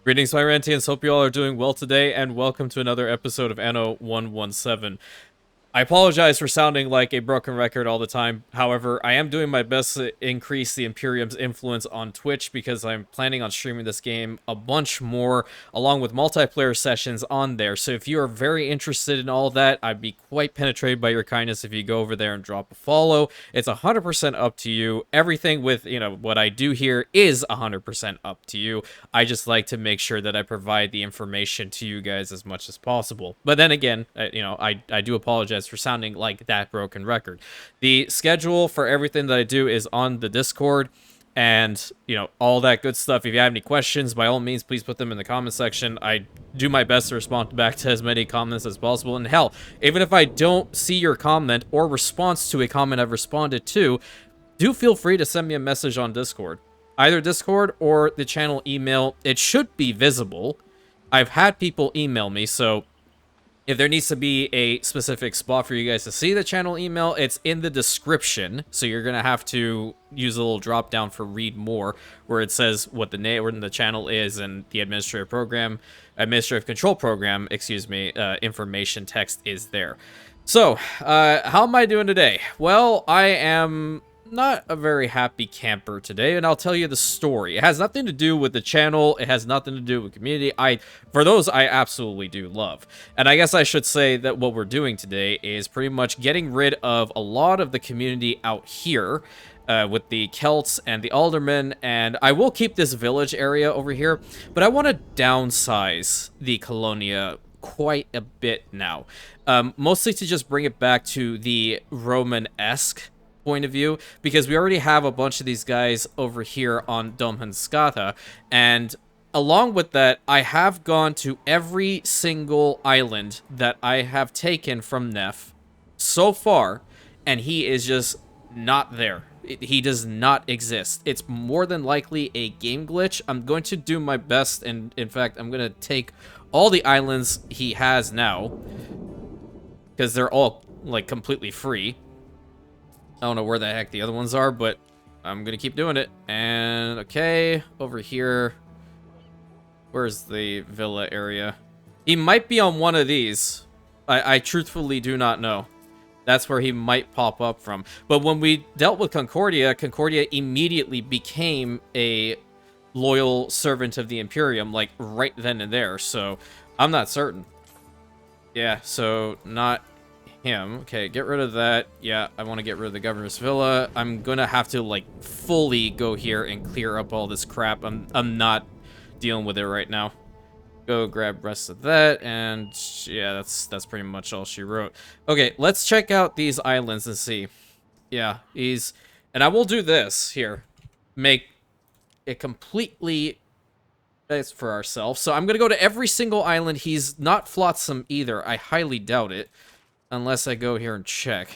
Greetings, my Rantians. Hope you all are doing well today, and welcome to another episode of Anno 117. I apologize for sounding like a broken record all the time. However, I am doing my best to increase the Imperium's influence on Twitch because I'm planning on streaming this game a bunch more, along with multiplayer sessions on there. So if you are very interested in all that, I'd be quite penetrated by your kindness if you go over there and drop a follow. It's 100% up to you. Everything with, what I do here is 100% up to you. I just like to make sure that I provide the information to you guys as much as possible. But then again, I do apologize for sounding like that broken record. The schedule for everything that I do is on the Discord, and all that good stuff. If you have any questions, by all means, please put them in the comment section. I do my best to respond back to as many comments as possible. And hell, even if I don't see your comment or response to a comment I've responded to, do feel free to send me a message on Discord. Either Discord or the channel email. It should be visible. I've had people email me, so if there needs to be a specific spot for you guys to see the channel email, it's in the description. So you're going to have to use a little drop down for read more, where it says what the name or the channel is and the administrative control program, information text is there. So, how am I doing today? Well, I am not a very happy camper today, and I'll tell you the story. It has nothing to do with the channel. It has nothing to do with community. For those, I absolutely do love. And I guess I should say that what we're doing today is pretty much getting rid of a lot of the community out here, with the Celts and the Aldermen, and I will keep this village area over here, but I want to downsize the Colonia quite a bit now. Mostly to just bring it back to the Roman-esque point of view, because we already have a bunch of these guys over here on Domhanskata, and along with that, I have gone to every single island that I have taken from Neff so far, and he is just not there. He does not exist. It's more than likely a game glitch. I'm going to do my best, and in fact, I'm going to take all the islands he has now, because they're all, like, completely free. I don't know where the heck the other ones are, but I'm gonna keep doing it. And, okay, over here. Where's the villa area? He might be on one of these. I truthfully do not know. That's where he might pop up from. But when we dealt with Concordia, Concordia immediately became a loyal servant of the Imperium, like, right then and there. So, I'm not certain. Yeah, so, not him. Okay, get rid of that. Yeah, I want to get rid of the governor's villa. I'm gonna have to, like, fully go here and clear up all this crap. I'm not dealing with it right now. Go grab rest of that, and yeah, that's pretty much all she wrote. Okay, let's check out these islands and see. Yeah, and I will do this here. Make it completely nice for ourselves. So I'm gonna go to every single island. He's not flotsam either. I highly doubt it. Unless I go here and check.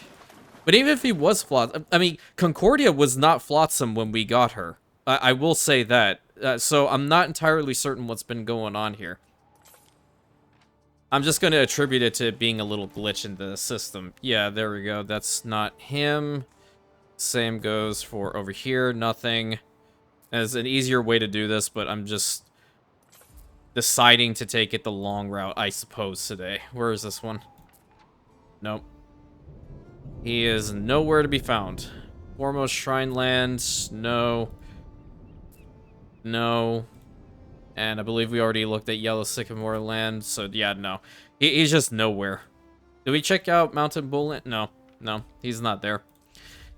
But even if he was flotsam, I mean, Concordia was not flotsam when we got her. I will say that. So I'm not entirely certain what's been going on here. I'm just going to attribute it to being a little glitch in the system. Yeah, there we go. That's not him. Same goes for over here. Nothing. There's an easier way to do this, but I'm just deciding to take it the long route, I suppose, today. Where is this one? Nope. He is nowhere to be found. Foremost Shrine Land, no. No. And I believe we already looked at Yellow Sycamore Land, so yeah, no. He's just nowhere. Did we check out Mountain Bull Land? No. No, he's not there.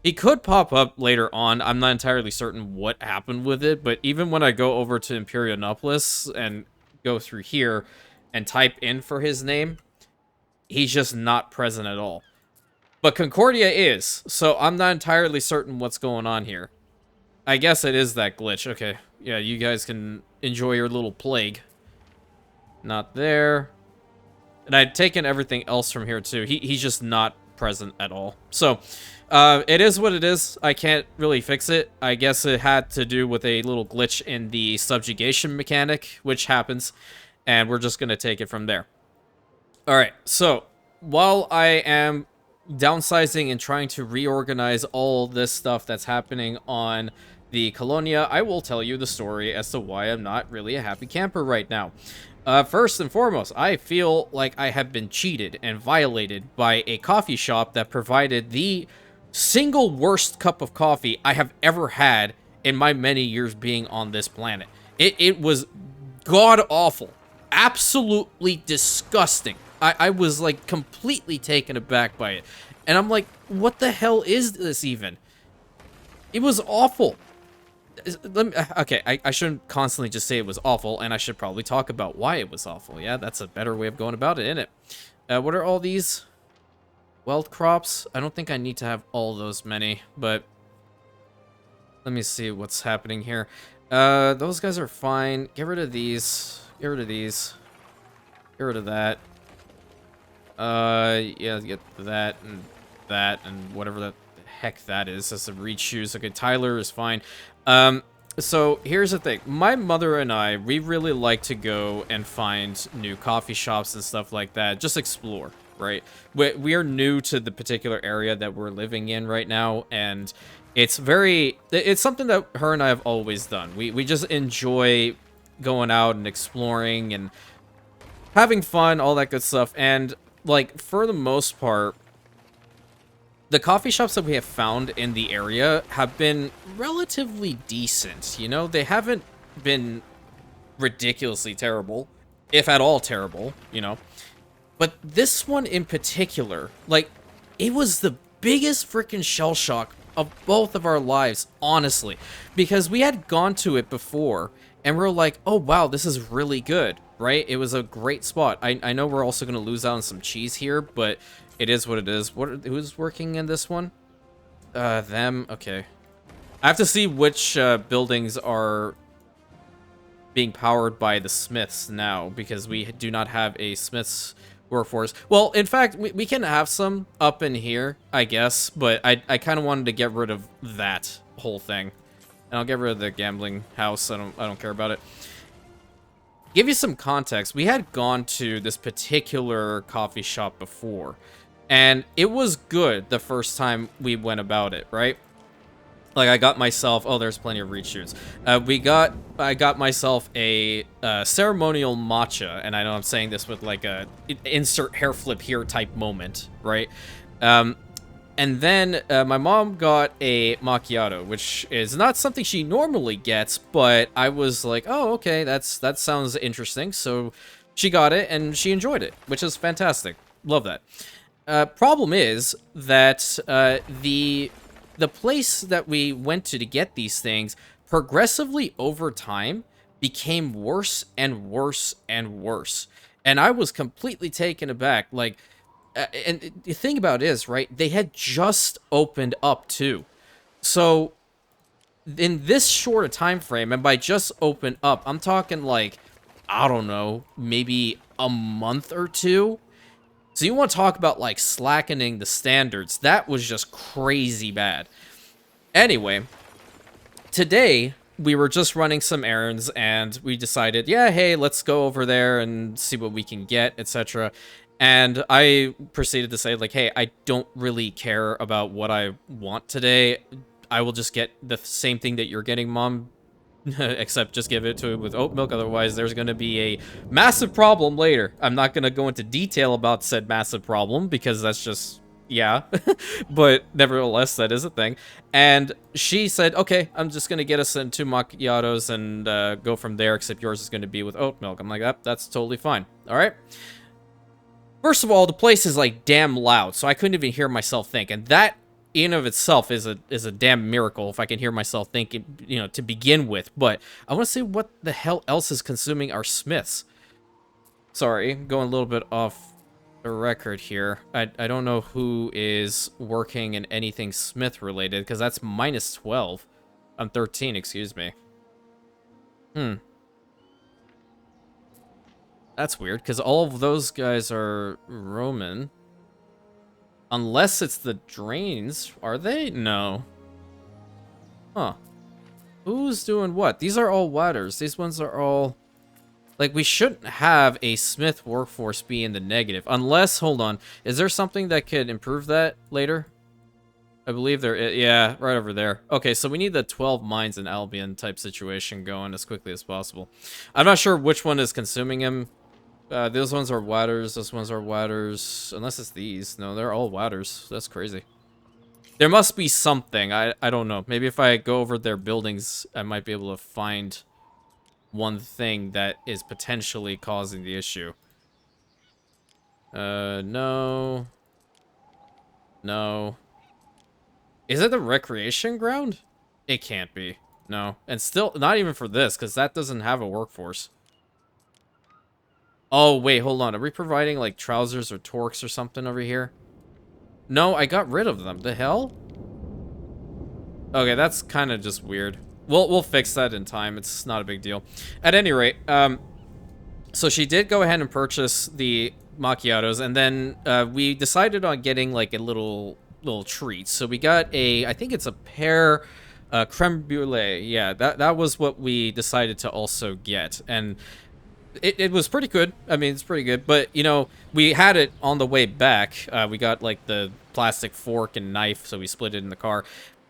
He could pop up later on. I'm not entirely certain what happened with it, but even when I go over to Imperianopolis and go through here and type in for his name, he's just not present at all. But Concordia is, so I'm not entirely certain what's going on here. I guess it is that glitch. Okay, yeah, you guys can enjoy your little plague. Not there. And I'd taken everything else from here too. He's just not present at all. So, it is what it is. I can't really fix it. I guess it had to do with a little glitch in the subjugation mechanic, which happens. And we're just going to take it from there. Alright, so while I am downsizing and trying to reorganize all this stuff that's happening on the Colonia, I will tell you the story as to why I'm not really a happy camper right now. First and foremost, I feel like I have been cheated and violated by a coffee shop that provided the single worst cup of coffee I have ever had in my many years being on this planet. It was god-awful. Absolutely disgusting. I was, like, completely taken aback by it. And I'm like, what the hell is this even? It was awful. Okay, I shouldn't constantly just say it was awful, and I should probably talk about why it was awful. Yeah, that's a better way of going about it, isn't it? What are all these? Wealth crops? I don't think I need to have all those many, but let me see what's happening here. Those guys are fine. Get rid of these. Get rid of these. Get rid of that. Yeah, get that and whatever the heck that is. That's some reach shoes. Okay, Tyler is fine. So here's the thing. My mother and I, we really like to go and find new coffee shops and stuff like that. Just explore, right? We are new to the particular area that we're living in right now, and it's something that her and I have always done. We just enjoy going out and exploring and having fun, all that good stuff. And, like, for the most part, the coffee shops that we have found in the area have been relatively decent, you know? They haven't been ridiculously terrible, if at all terrible, you know? But this one in particular, like, it was the biggest freaking shell shock of both of our lives, honestly. Because we had gone to it before, and we're like, oh, wow, this is really good, right? It was a great spot. I know we're also going to lose out on some cheese here, but it is what it is. Who's working in this one? Them. Okay. I have to see which buildings are being powered by the Smiths now, because we do not have a Smiths workforce. Well, in fact, we can have some up in here, I guess, but I kind of wanted to get rid of that whole thing. And I'll get rid of the gambling house. I don't care about it. Give you some context. We had gone to this particular coffee shop before, and it was good the first time we went about it, right? Like, I got myself... Oh, there's plenty of reach shoots. I got myself a ceremonial matcha, and I know I'm saying this with, like, a insert hair flip here type moment, right? And then my mom got a macchiato, which is not something she normally gets, but I was like, oh, okay, that sounds interesting. So she got it, and she enjoyed it, which is fantastic. Love that. Problem is that the place that we went to get these things progressively over time became worse and worse and worse. And I was completely taken aback. Like, and the thing about it is, right, they had just opened up too. So in this short a time frame, and by just open up, I'm talking like, I don't know, maybe a month or two. So you want to talk about, like, slackening the standards. That was just crazy bad. Anyway, today we were just running some errands, and we decided, yeah, hey, let's go over there and see what we can get, etc. And I proceeded to say, like, hey, I don't really care about what I want today. I will just get the same thing that you're getting, Mom. Except just give it to it with oat milk, otherwise there's going to be a massive problem later. I'm not going to go into detail about said massive problem, because that's just, yeah. But nevertheless, that is a thing. And she said, okay, I'm just going to get us 2 macchiatos and go from there, except yours is going to be with oat milk. I'm like, that's totally fine. All right. First of all, the place is, like, damn loud, so I couldn't even hear myself think, and that in of itself is a damn miracle if I can hear myself thinking, you know, to begin with. But I want to see what the hell else is consuming our Smiths. Sorry, going a little bit off the record here. I don't know who is working in anything Smith related, because that's minus 12. I'm 13, excuse me. That's weird, because all of those guys are Roman. Unless it's the drains. Are they? No. Huh. Who's doing what? These are all waters. These ones are all... Like, we shouldn't have a Smith workforce be in the negative. Unless, hold on. Is there something that could improve that later? I believe yeah, right over there. Okay, so we need the 12 mines in Albion type situation going as quickly as possible. I'm not sure which one is consuming him. Those ones are waters, those ones are waters, unless it's these. No, they're all waters. That's crazy. There must be something. I don't know. Maybe if I go over their buildings, I might be able to find one thing that is potentially causing the issue. No. No. Is it the recreation ground? It can't be. No. And still, not even for this, because that doesn't have a workforce. Oh, wait, hold on. Are we providing, like, trousers or torques or something over here? No, I got rid of them. The hell? Okay, that's kind of just weird. We'll fix that in time. It's not a big deal. At any rate, so she did go ahead and purchase the macchiatos, and then we decided on getting, like, a little treat. So we got I think it's a pear creme brulee. Yeah, that was what we decided to also get, and it was pretty good. I mean, it's pretty good, but you know, we had it on the way back. We got like the plastic fork and knife, so we split it in the car.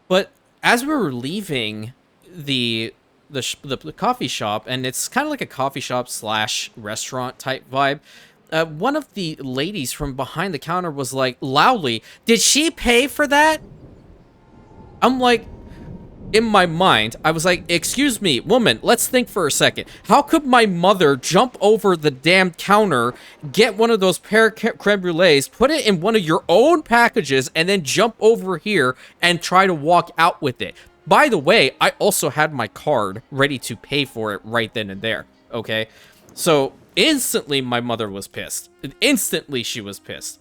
But as we were leaving the coffee shop, and it's kind of like a coffee shop slash restaurant type vibe. One of the ladies from behind the counter was like, loudly, "Did she pay for that?" I'm like, in my mind, I was like, "Excuse me, woman, let's think for a second. How could my mother jump over the damn counter, get one of those pear creme brulees, put it in one of your own packages, and then jump over here and try to walk out with it?" By the way, I also had my card ready to pay for it right then and there, okay? So instantly, my mother was pissed. Instantly, she was pissed.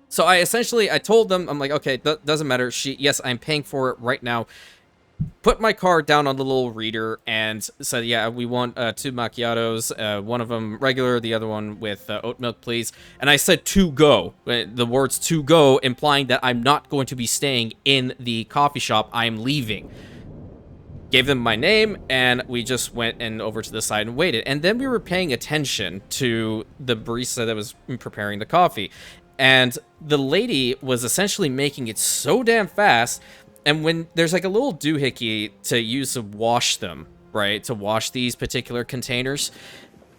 So I told them, I'm like, okay, doesn't matter. Yes, I'm paying for it right now. Put my card down on the little reader and said, yeah, we want 2 macchiatos, one of them regular, the other one with oat milk, please. And I said to go, the words to go, implying that I'm not going to be staying in the coffee shop. I'm leaving. Gave them my name, and we just went and over to the side and waited. And then we were paying attention to the barista that was preparing the coffee. And the lady was essentially making it so damn fast. And when there's like a little doohickey to use to wash them, right? To wash these particular containers,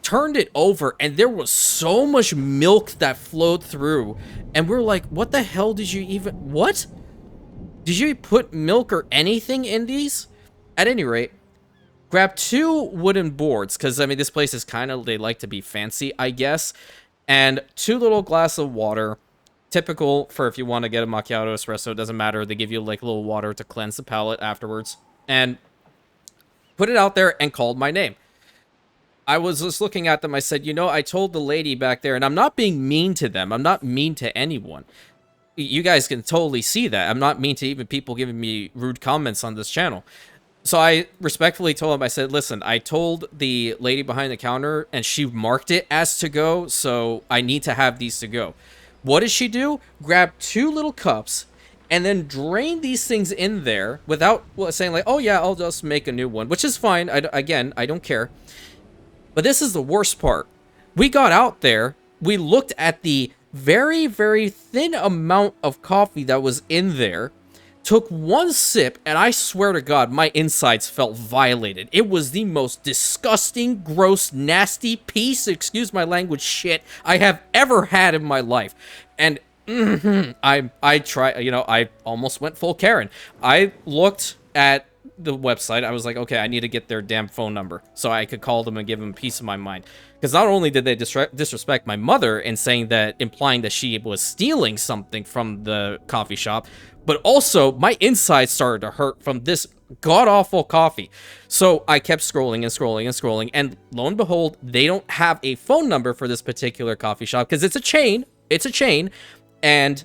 turned it over, and there was so much milk that flowed through. And we're like, what the hell did you even... What? Did you put milk or anything in these? At any rate, grab 2 wooden boards, because, I mean, this place is kind of... They like to be fancy, I guess. And 2 little glasses of water... Typical for if you want to get a macchiato espresso, it doesn't matter. They give you like a little water to cleanse the palate afterwards. And put it out there and called my name. I was just looking at them. I said, you know, I told the lady back there, and I'm not being mean to them. I'm not mean to anyone. You guys can totally see that. I'm not mean to even people giving me rude comments on this channel. So I respectfully told him, I said, listen, I told the lady behind the counter, and she marked it as to go, so I need to have these to go. What does she do? Grab 2 little cups and then drain these things in there without saying like, oh yeah, I'll just make a new one, which is fine. Again, I don't care. But this is the worst part. We got out there, we looked at the very, very thin amount of coffee that was in there, took 1 sip, and I swear to God, my insides felt violated. It was the most disgusting, gross, nasty piece, excuse my language, shit I have ever had in my life. And I try, you know, I almost went full Karen. I looked at the website. I was like, okay, I need to get their damn phone number so I could call them and give them peace of my mind. Because not only did they disrespect my mother in saying that, implying that she was stealing something from the coffee shop, but also my insides started to hurt from this god-awful coffee. So I kept scrolling and scrolling and scrolling, and lo and behold, they don't have a phone number for this particular coffee shop because it's a chain. It's a chain, and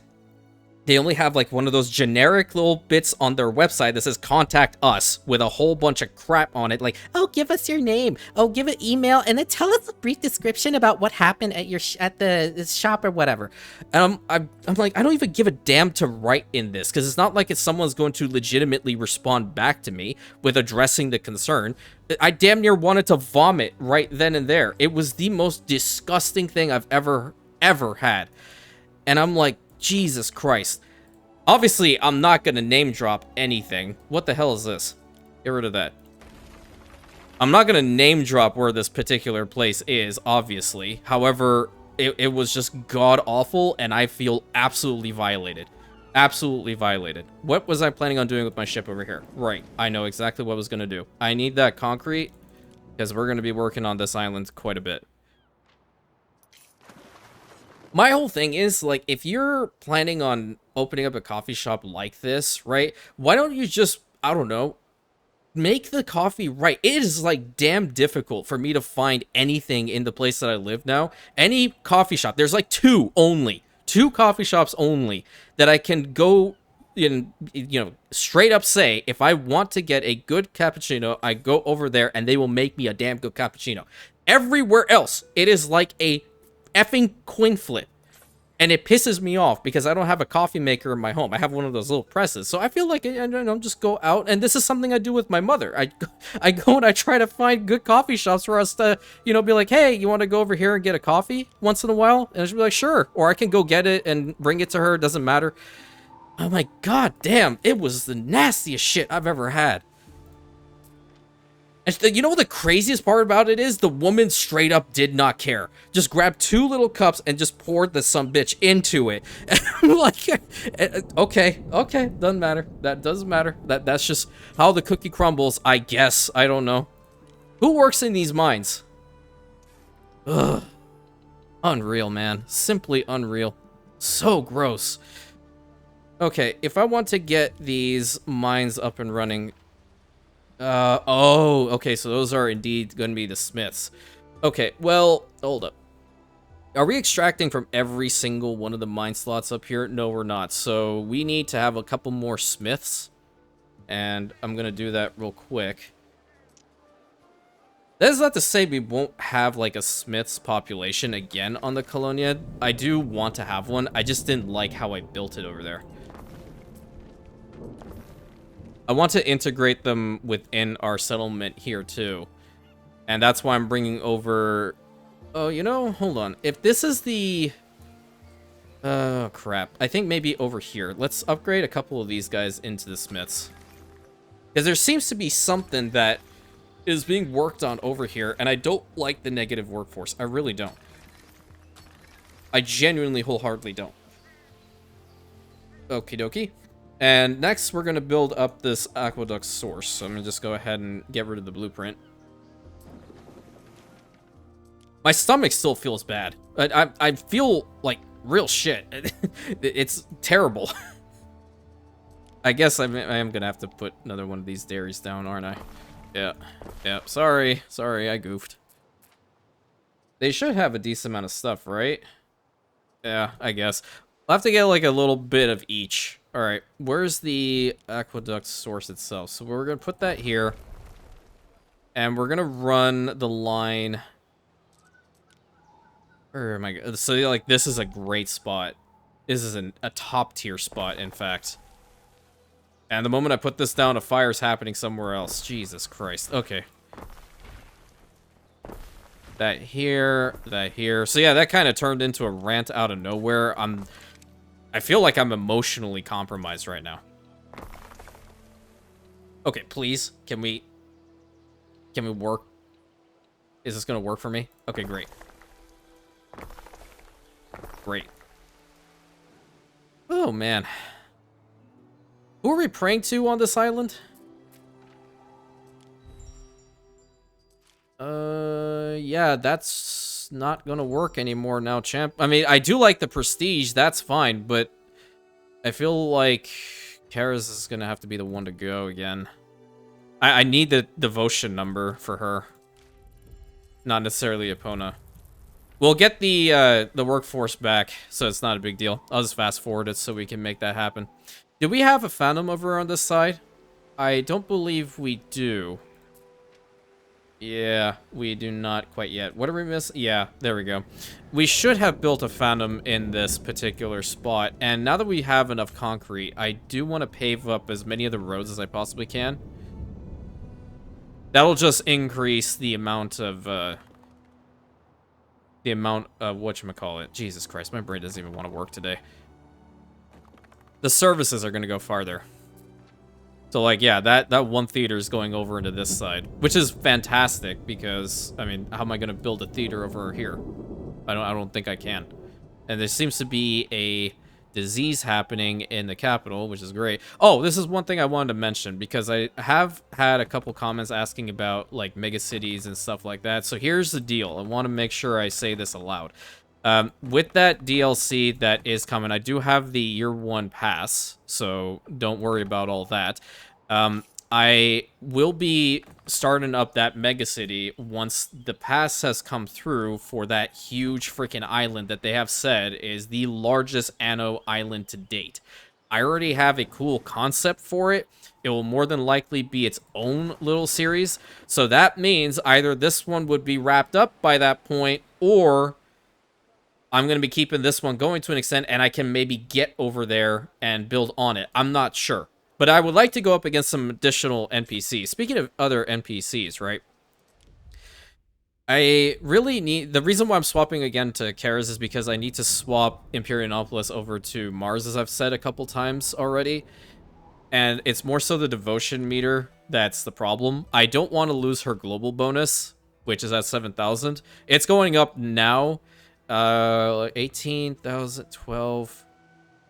they only have like one of those generic little bits on their website that says contact us with a whole bunch of crap on it. Like, oh, give us your name. Oh, give an email and then tell us a brief description about what happened at your at the shop or whatever. I'm like, I don't even give a damn to write in this because it's not like someone's going to legitimately respond back to me with addressing the concern. I damn near wanted to vomit right then and there. It was the most disgusting thing I've ever had. And I'm like, Jesus Christ. Obviously, I'm not gonna name drop anything. What the hell is this? Get rid of that. I'm not gonna name drop where this particular place is, obviously. However, it was just god-awful, and I feel absolutely violated. Absolutely violated. What was I planning on doing with my ship over here? Right, I know exactly what I was gonna do. I need that concrete, because we're gonna be working on this island quite a bit. My whole thing is, like, if you're planning on opening up a coffee shop like this, right, why don't you just, I don't know, make the coffee right? It is, like, damn difficult for me to find anything in the place that I live now. Any coffee shop, there's, like, two coffee shops only that I can go in, you know, straight up say, if I want to get a good cappuccino, I go over there and they will make me a damn good cappuccino. Everywhere else, it is like a effing coin flip. And it pisses me off because I don't have a coffee maker in my home. I have one of those little presses. So I feel like I don't just go out. And this is something I do with my mother. I go and I try to find good coffee shops for us to, you know, be like, hey, you want to go over here and get a coffee once in a while? And she'll be like, sure. Or I can go get it and bring it to her. It doesn't matter. I'm like, god damn, it was the nastiest shit I've ever had. And you know what the craziest part about it is? The woman straight up did not care. Just grabbed two little cups and just poured the sumbitch into it. And I'm like, okay, doesn't matter. That doesn't matter. That's just how the cookie crumbles, I guess. I don't know. Who works in these mines? Ugh. Unreal, man. Simply unreal. So gross. Okay, if I want to get these mines up and running... oh, okay, so those are indeed going to be the smiths. Okay, well, hold up. Are we extracting from every single one of the mine slots up here? No, we're not. So we need to have a couple more smiths. And I'm going to do that real quick. That is not to say we won't have, like, a smith's population again on the Colonia. I do want to have one. I just didn't like how I built it over there. I want to integrate them within our settlement here, too. And that's why I'm bringing over... Oh, you know, hold on. If this is the... Oh, crap. I think maybe over here. Let's upgrade a couple of these guys into the smiths. Because there seems to be something that is being worked on over here, and I don't like the negative workforce. I really don't. I genuinely, wholeheartedly don't. Okie dokie. And next, we're going to build up this aqueduct source. So I'm going to just go ahead and get rid of the blueprint. My stomach still feels bad. I feel like real shit. It's terrible. I guess I am going to have to put another one of these dairies down, aren't I? Yeah. Yeah. Sorry, I goofed. They should have a decent amount of stuff, right? Yeah, I guess. I'll have to get like a little bit of each. All right, where's the aqueduct source itself? So we're going to put that here. And we're going to run the line. Where am I? So, like, this is a great spot. This is a top tier spot, in fact. And the moment I put this down, a fire's happening somewhere else. Jesus Christ. Okay. That here, that here. So, yeah, that kind of turned into a rant out of nowhere. I feel like I'm emotionally compromised right now. Okay, please. Can we work? Is this gonna work for me? Okay, great. Great. Oh, man. Who are we praying to on this island? Yeah, that's not gonna work anymore now, champ. I mean, I do like the prestige, that's fine, but I feel like Kara's is gonna have to be the one to go again. I need the devotion number for her. Not necessarily Epona. We'll get the workforce back, so it's not a big deal. I'll just fast forward it so we can make that happen. Do we have a Phantom over on this side? I don't believe we do. Yeah, we do not quite yet. What are we missing? Yeah, there we go. We should have built a Phantom in this particular spot, and now that we have enough concrete, I do want to pave up as many of the roads as I possibly can. That'll just increase the amount of, whatchamacallit. Jesus Christ, my brain doesn't even want to work today. the services are going to go farther. So, like, yeah, that one theater is going over into this side, which is fantastic because, I mean, how am I going to build a theater over here? I don't think I can. And there seems to be a disease happening in the capital, which is great. Oh, this is one thing I wanted to mention because I have had a couple comments asking about, like, megacities and stuff like that. So here's the deal. I want to make sure I say this aloud. With that DLC that is coming, I do have the year 1 pass, so don't worry about all that. I will be starting up that megacity once the pass has come through for that huge freaking island that they have said is the largest Anno island to date. I already have a cool concept for it. It will more than likely be its own little series, so that means either this one would be wrapped up by that point, or I'm going to be keeping this one going to an extent, and I can maybe get over there and build on it. I'm not sure. But I would like to go up against some additional NPCs. Speaking of other NPCs, right? I really need... The reason why I'm swapping again to Karas is because I need to swap Imperianopolis over to Mars, as I've said a couple times already. And it's more so the devotion meter that's the problem. I don't want to lose her global bonus, which is at 7,000. It's going up now. 18,000, 12.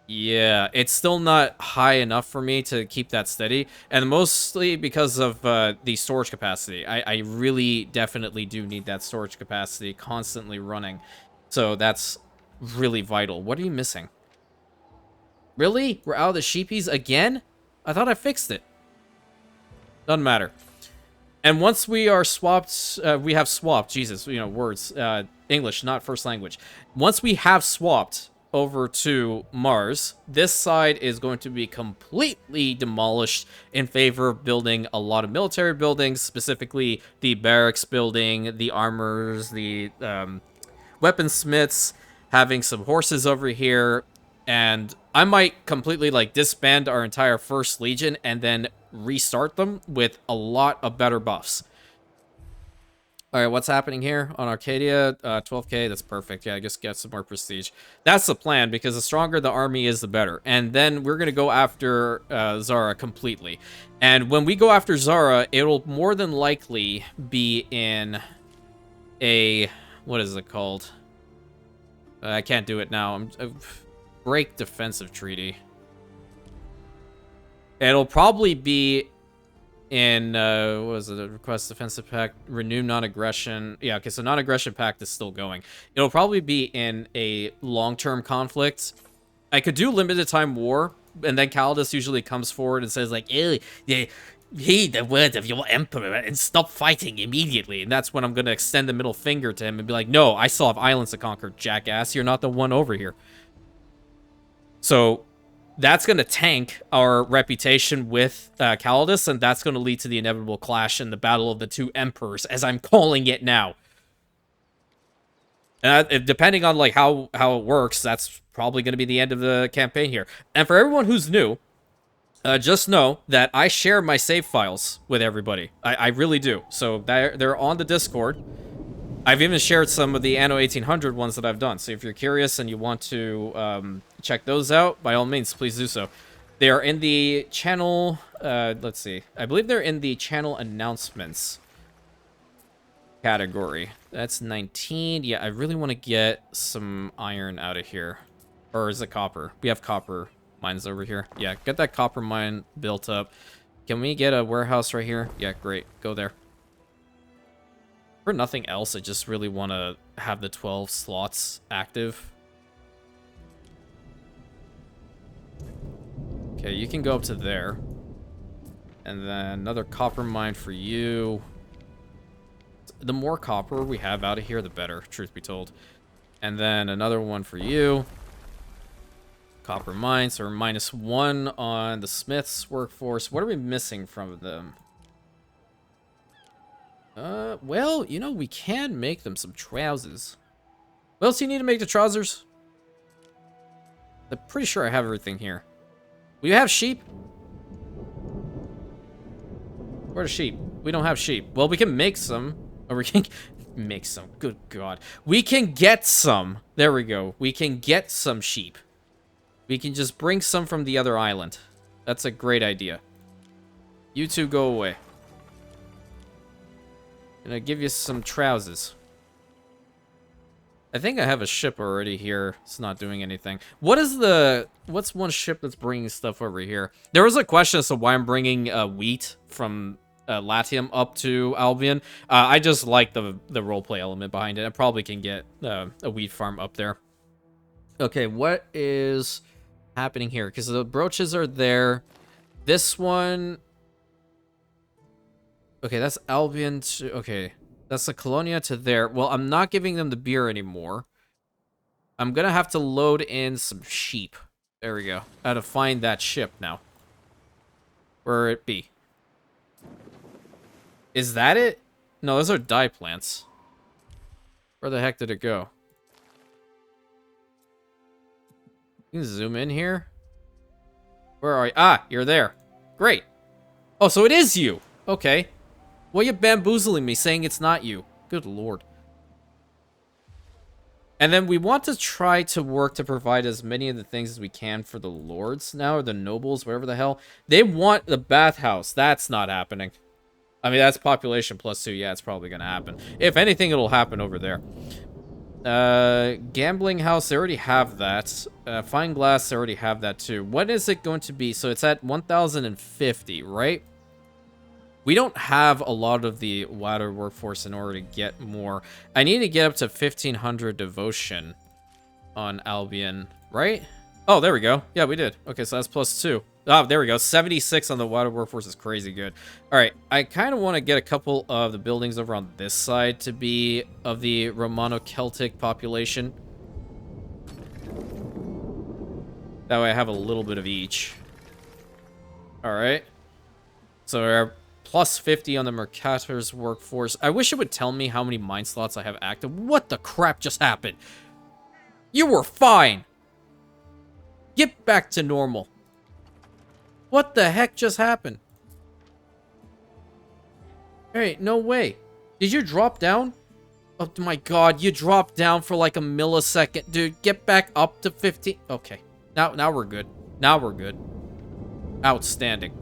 Yeah, it's still not high enough for me to keep that steady, and mostly because of the storage capacity. I really definitely do need that storage capacity constantly running, so that's really vital. What are you missing? Really? We're out of the sheepies again? I thought I fixed it. Doesn't matter. And once we are swapped, we have swapped, Jesus, you know, words, English, not first language. Once we have swapped over to Mars, this side is going to be completely demolished in favor of building a lot of military buildings, specifically the barracks building, the armors, the weaponsmiths, having some horses over here, and I might completely, like, disband our entire First Legion and then restart them with a lot of better buffs. Alright, what's happening here on Arcadia? 12k, that's perfect. Yeah, I just get some more prestige. That's the plan, because the stronger the army is, the better. And then we're going to go after Zara completely. And when we go after Zara, it'll more than likely be in a... What is it called? I can't do it now. Break defensive treaty. It'll probably be in, what was it, request defensive pact, renew non-aggression. Yeah, okay, so non-aggression pact is still going. It'll probably be in a long-term conflict. I could do limited time war, and then Caldas usually comes forward and says, like, heed the words of your emperor and stop fighting immediately. And that's when I'm going to extend the middle finger to him and be like, no, I still have islands to conquer, jackass. You're not the one over here. So that's going to tank our reputation with Caldas, and that's going to lead to the inevitable clash in the Battle of the Two Emperors, as I'm calling it now. And depending on like how it works, that's probably going to be the end of the campaign here. And for everyone who's new, just know that I share my save files with everybody. I really do. So they're on the Discord. I've even shared some of the Anno 1800 ones that I've done. So if you're curious and you want to check those out, by all means, please do so. They are in the channel, let's see. I believe they're in the channel announcements category. That's 19. Yeah, I really want to get some iron out of here. Or is it copper? We have copper mines over here. Yeah, get that copper mine built up. Can we get a warehouse right here? Yeah, great. Go there. For nothing else, I just really want to have the 12 slots active. Okay, you can go up to there. And then another copper mine for you. The more copper we have out of here, the better, truth be told. And then another one for you. Copper mines, so we're -1 on the Smith's workforce. What are we missing from them? Well, you know, we can make them some trousers. What else do you need to make the trousers? I'm pretty sure I have everything here. We have sheep? Where are the sheep? We don't have sheep. Well, we can make some. Or we can make some. Good God. We can get some. There we go. We can get some sheep. we can just bring some from the other island. That's a great idea. You two go away. Gonna give you some trousers. I think I have a ship already here. It's not doing anything. What's one ship that's bringing stuff over here? There was a question as to why I'm bringing wheat from Latium up to Albion. I just like the roleplay element behind it. I probably can get a wheat farm up there. Okay, what is happening here? Because the brooches are there. This one... Okay, that's Albion to... Okay, that's the Colonia to there. Well, I'm not giving them the beer anymore. I'm gonna have to load in some sheep. There we go. I gotta find that ship now. Where it be? Is that it? No, those are dye plants. Where the heck did it go? You can zoom in here. Where are you? Ah, you're there. Great. Oh, so it is you. Okay. Why are you bamboozling me, saying it's not you? Good lord. And then we want to try to work to provide as many of the things as we can for the lords now, or the nobles, whatever the hell. They want the bathhouse. That's not happening. I mean, that's population +2. Yeah, it's probably going to happen. If anything, it'll happen over there. Gambling house, they already have that. Fine glass, they already have that too. What is it going to be? So it's at 1,050, right? We don't have a lot of the water workforce in order to get more. I need to get up to 1,500 devotion on Albion, right? Oh, there we go. Yeah, we did. Okay, so that's +2. Oh, there we go. 76 on the water workforce is crazy good. All right, I kind of want to get a couple of the buildings over on this side to be of the Romano-Celtic population. That way I have a little bit of each. All right. So we're +50 on the Mercator's workforce. I wish it would tell me how many mine slots I have active. What the crap just happened? You were fine. Get back to normal. What the heck just happened? Hey, no way. Did you drop down? Oh my god, you dropped down for like a millisecond. Dude, get back up to 15. Okay. Now we're good. Now we're good. Outstanding.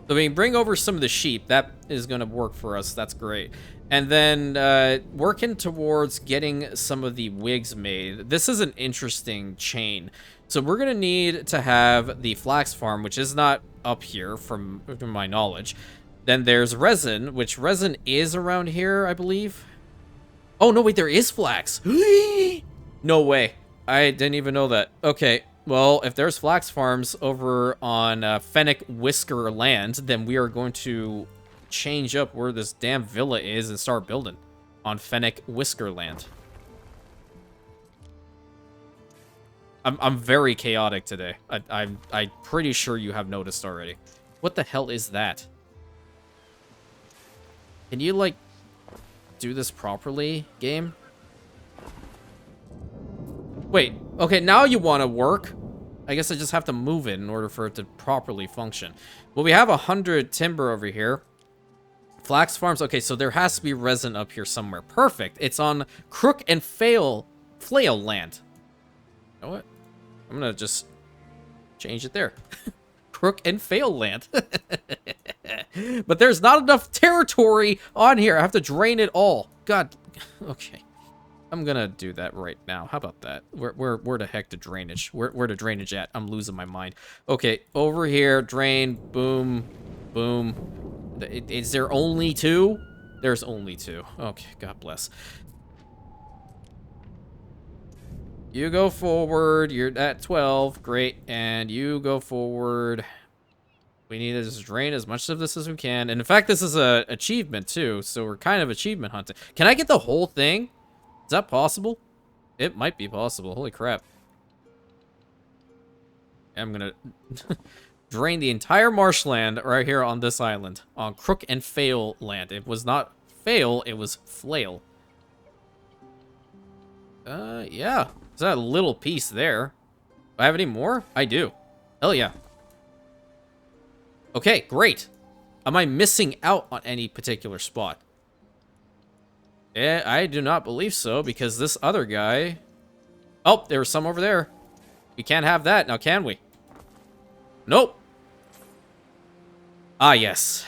So we can bring over some of the sheep. That is going to work for us. That's great. And then working towards getting some of the wigs made. This is an interesting chain. So we're going to need to have the flax farm, which is not up here from my knowledge. Then there's resin, which resin is around here, I believe. Oh, no, wait, there is flax. No way. I didn't even know that. Okay. Well, if there's flax farms over on Fennec Whisker land, then we are going to change up where this damn villa is and start building on Fennec Whisker land. I'm very chaotic today. I'm pretty sure you have noticed already. What the hell is that? Can you, like, do this properly, game? Wait, okay, now you want to work. I guess I just have to move it in order for it to properly function. Well, we have 100 timber over here. Flax farms. Okay, so there has to be resin up here somewhere. Perfect. It's on Crook and Flail land. You know what? I'm going to just change it there. Crook and Fail land. But there's not enough territory on here. I have to drain it all. God. Okay. I'm gonna do that right now. How about that? Where the heck the drainage? Where the drainage at? I'm losing my mind. Okay, over here, drain, boom, boom. Is there only 2? There's only 2. Okay, God bless. You go forward. You're at 12. Great. And you go forward. We need to just drain as much of this as we can. And in fact, this is a achievement too, so we're kind of achievement hunting. Can I get the whole thing? Is that possible? It might be possible. Holy crap. I'm gonna drain the entire marshland right here on this island. On Crook and Fail land. It was not fail, it was flail. Yeah. There's that little piece there. Do I have any more? I do. Hell yeah. Okay, great. Am I missing out on any particular spot? I do not believe so, because this other guy... Oh, there was some over there. We can't have that now, can we? Nope. Ah, yes.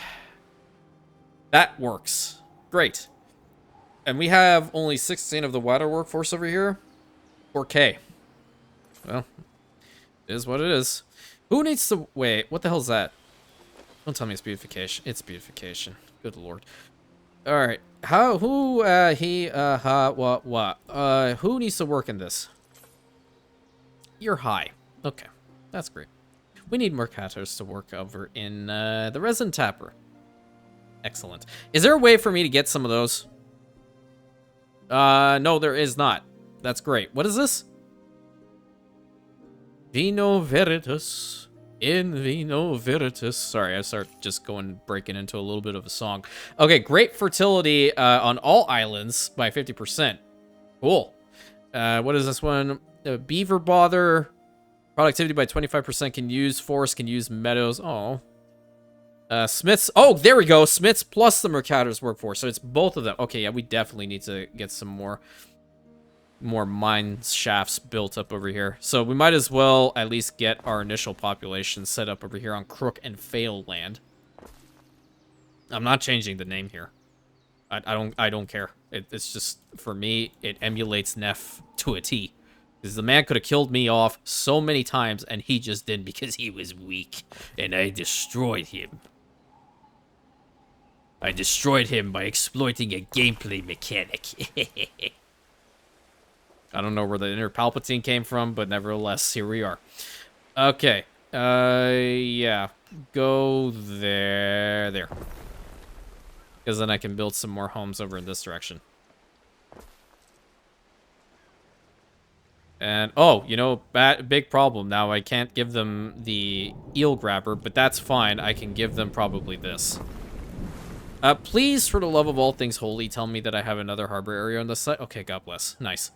That works. Great. And we have only 16 of the wider workforce over here. 4K. Well, it is what it is. Who needs to... Wait, what the hell's that? Don't tell me it's beautification. It's beautification. Good lord. Alright. How... Who... He... What? Who needs to work in this? You're high. Okay. That's great. We need mercatos to work over in, the resin tapper. Excellent. Is there a way for me to get some of those? No, there is not. That's great. What is this? Vino Veritas. In Vino Veritas. Sorry, I start just breaking into a little bit of a song. Okay, great fertility on all islands by 50%. Cool. What is this one? Beaver bother. Productivity by 25% can use forest, can use meadows. Oh. Smiths. Oh, there we go. Smiths plus the Mercator's workforce. So it's both of them. Okay, yeah, we definitely need to get some more mine shafts built up over here. So we might as well at least get our initial population set up over here on Crook and Fail land. I'm not changing the name here. I don't care. It's just, for me, it emulates Neff to a T. Because the man could have killed me off so many times, and he just didn't because he was weak. And I destroyed him. I destroyed him by exploiting a gameplay mechanic. I don't know where the inner Palpatine came from, but nevertheless, here we are. Okay. Yeah. Go there. There. Because then I can build some more homes over in this direction. And, oh, you know, big problem. Now I can't give them the eel grabber, but that's fine. I can give them probably this. Please, for the love of all things holy, tell me that I have another harbor area on this side. Okay, God bless. Nice.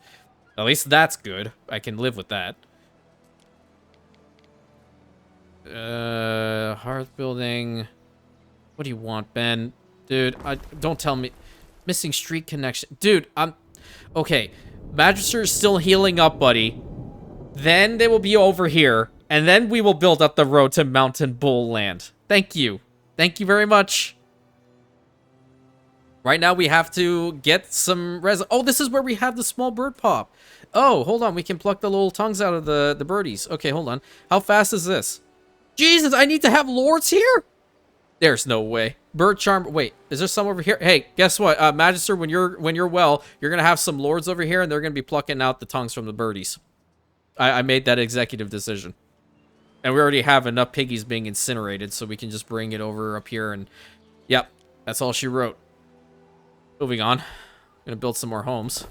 At least that's good. I can live with that. Hearth building. What do you want, Ben? Dude, don't tell me. Missing street connection. Dude, okay. Magister is still healing up, buddy. Then they will be over here. And then we will build up the road to Mountain Bull Land. Thank you. Thank you very much. Right now we have to get some resin. Oh, this is where we have the small bird pop. Oh, hold on. We can pluck the little tongues out of the birdies. Okay, hold on. How fast is this? Jesus, I need to have lords here? There's no way. Bird charm. Wait, is there some over here? Hey, guess what? Magister, when you're well, you're gonna have some lords over here, and they're gonna be plucking out the tongues from the birdies. I made that executive decision, and we already have enough piggies being incinerated, so we can just bring it over up here. And yep, that's all she wrote. Moving on. I'm gonna build some more homes.